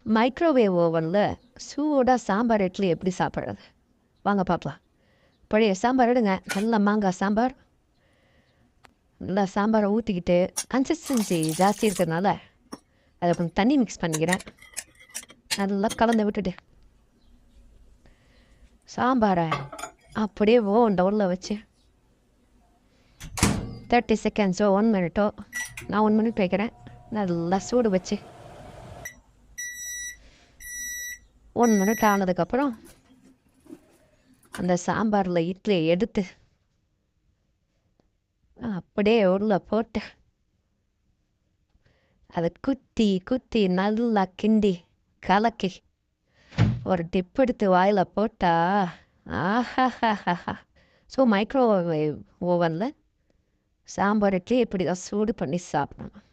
Microwave ஓவனில் சூடாக சாம்பார் இட்லி எப்படி சாப்பிட்றது வாங்க பார்க்கலாம். பழைய சாம்பார் எடுங்க, நல்ல மாங்காய் சாம்பார். நல்லா சாம்பாரை ஊற்றிக்கிட்டு கன்சிஸ்டன்சி ஜாஸ்தி இருக்கிறதுனால அதை கொஞ்சம் தண்ணி மிக்ஸ் பண்ணிக்கிறேன். நல்லா கலந்து விட்டுட்டு சாம்பாரை அப்படியே டவுனில் வச்சு 30 செகண்ட்ஸோ 1 மினிட்டோ, நான் 1 மினிட் வைக்கிறேன். நல்லா சூடு வச்சு 1 மினிட் ஆனதுக்கப்புறம் அந்த சாம்பாரில் இட்லியை எடுத்து அப்படியே உள்ள போட்டு அதை குத்தி குத்தி நல்லா கிண்டி கலக்கி ஒரு டிப் எடுத்து வாயில் போட்டா ஆஹாஹாஹா. ஸோ மைக்ரோவேவ் ஓவனில் சாம்பார் இட்லி இப்படி தான் சூடு பண்ணி சாப்பிடணும்.